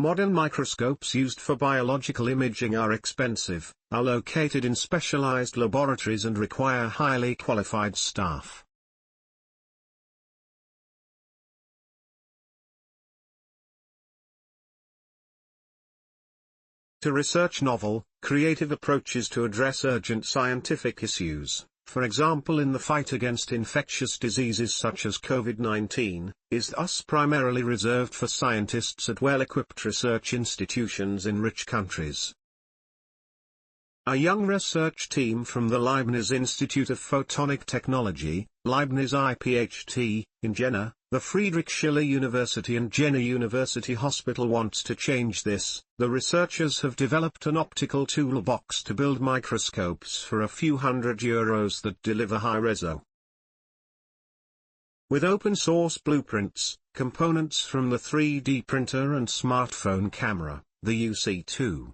Modern microscopes used for biological imaging are expensive, are located in specialized laboratories and require highly qualified staff. To research novel, creative approaches to address urgent scientific issues, for example in the fight against infectious diseases such as COVID-19, is thus primarily reserved for scientists at well-equipped research institutions in rich countries. A young research team from the Leibniz Institute of Photonic Technology, Leibniz IPHT, in Jena, the Friedrich Schiller University and Jena University Hospital wants to change this. The researchers have developed an optical toolbox to build microscopes for a few €100 that deliver high-reso. With open-source blueprints, components from the 3D printer and smartphone camera, the UC2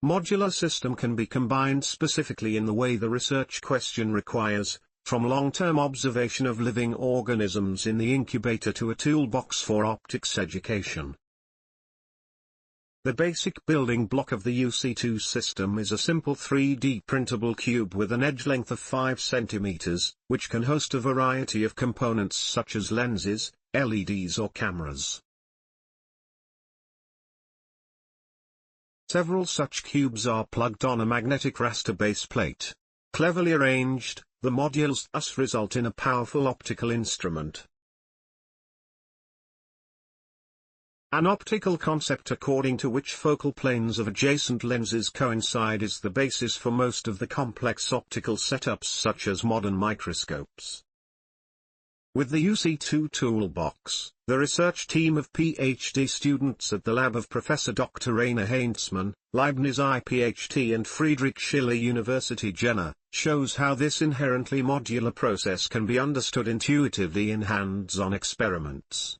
modular system can be combined specifically in the way the research question requires, from long-term observation of living organisms in the incubator to a toolbox for optics education. The basic building block of the UC2 system is a simple 3D printable cube with an edge length of 5 cm, which can host a variety of components such as lenses, LEDs or cameras. Several such cubes are plugged on a magnetic raster base plate. Cleverly arranged, the modules thus result in a powerful optical instrument. An optical concept according to which focal planes of adjacent lenses coincide is the basis for most of the complex optical setups such as modern microscopes. With the UC2 toolbox, the research team of PhD students at the lab of Professor Dr. René Heintzmann, Leibniz IPHT and Friedrich Schiller University Jena, shows how this inherently modular process can be understood intuitively in hands-on experiments.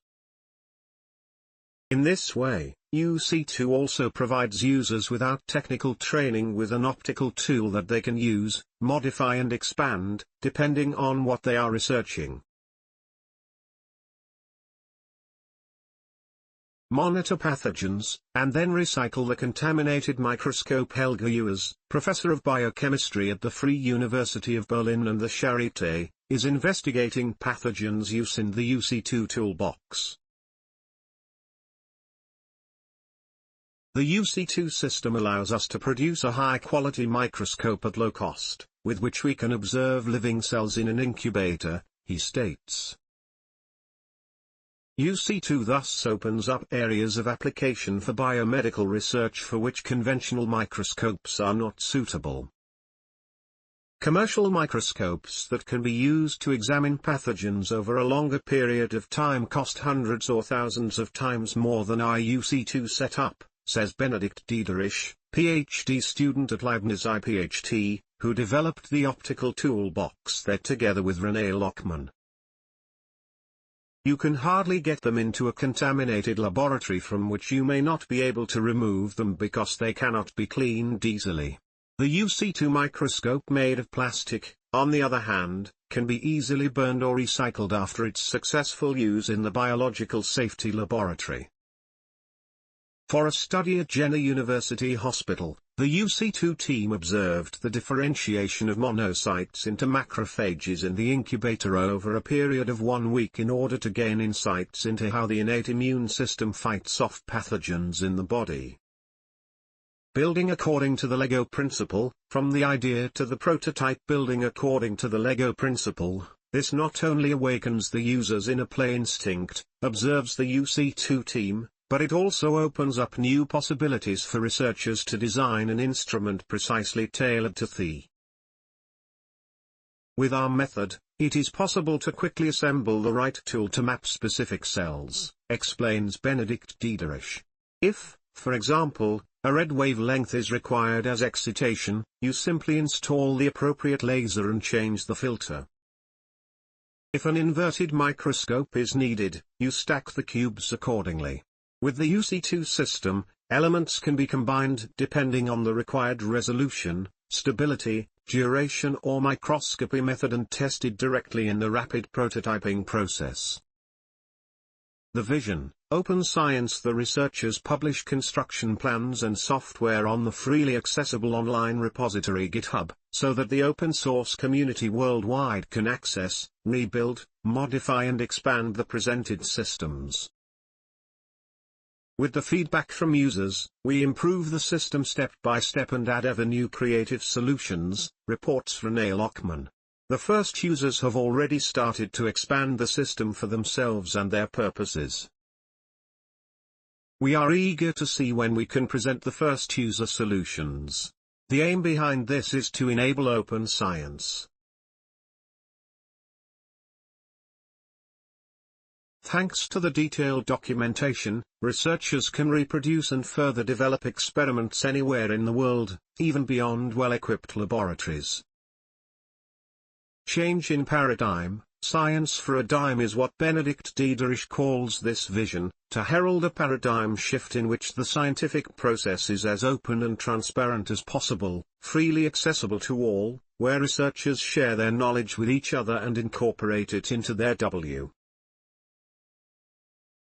In this way, UC2 also provides users without technical training with an optical tool that they can use, modify and expand, depending on what they are researching. Monitor pathogens, and then recycle the contaminated microscope. Helge Ewers, professor of biochemistry at the Free University of Berlin and the Charité, is investigating pathogens usind the UC2 toolbox. The UC2 system allows us to produce a high-quality microscope at low cost, with which we can observe living cells in an incubator, he states. UC2 thus opens up areas of application for biomedical research for which conventional microscopes are not suitable. Commercial microscopes that can be used to examine pathogens over a longer period of time cost hundreds or thousands of times more than our UC2 setup, says Benedict Diederich, PhD student at Leibniz IPHT, who developed the optical toolbox there together with René Lachmann. You can hardly get them into a contaminated laboratory from which you may not be able to remove them because they cannot be cleaned easily. The UC2 microscope made of plastic, on the other hand, can be easily burned or recycled after its successful use in the biological safety laboratory. For a study at Jena University Hospital, the UC2 team observed the differentiation of monocytes into macrophages in the incubator over a period of 1 week in order to gain insights into how the innate immune system fights off pathogens in the body. Building according to the Lego principle, from the idea to the prototype. Building according to the Lego principle, this not only awakens the user's inner play instinct, observes the UC2 team, but it also opens up new possibilities for researchers to design an instrument precisely tailored to the. With our method, it is possible to quickly assemble the right tool to map specific cells, explains Benedict Diederich. If, for example, a red wavelength is required as excitation, you simply install the appropriate laser and change the filter. If an inverted microscope is needed, you stack the cubes accordingly. With the UC2 system, elements can be combined depending on the required resolution, stability, duration or microscopy method and tested directly in the rapid prototyping process. The vision: open science. The researchers publish construction plans and software on the freely accessible online repository GitHub, so that the open source community worldwide can access, rebuild, modify and expand the presented systems. With the feedback from users, we improve the system step by step and add ever new creative solutions, reports René Lachmann. The first users have already started to expand the system for themselves and their purposes. We are eager to see when we can present the first user solutions. The aim behind this is to enable open science. Thanks to the detailed documentation, researchers can reproduce and further develop experiments anywhere in the world, even beyond well-equipped laboratories. Change in paradigm: science for a dime is what Benedict Diederich calls this vision, to herald a paradigm shift in which the scientific process is as open and transparent as possible, freely accessible to all, where researchers share their knowledge with each other and incorporate it into their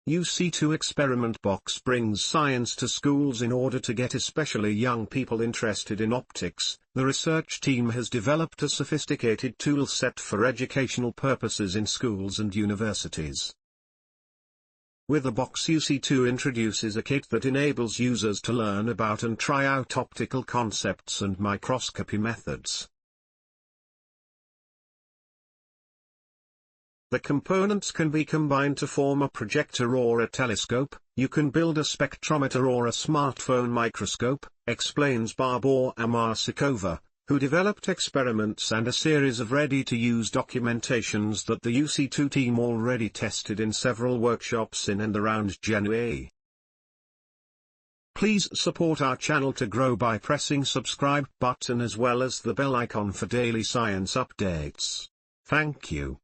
UC2 experiment box brings science to schools in order to get especially young people interested in optics. The research team has developed a sophisticated tool set for educational purposes in schools and universities. With the box, UC2 introduces a kit that enables users to learn about and try out optical concepts and microscopy methods. The components can be combined to form a projector or a telescope. You can build a spectrometer or a smartphone microscope, explains Barbara Marsikova, who developed experiments and a series of ready-to-use documentations that the UC2 team already tested in several workshops in and around Jena. Please support our channel to grow by pressing subscribe button as well as the bell icon for daily science updates. Thank you.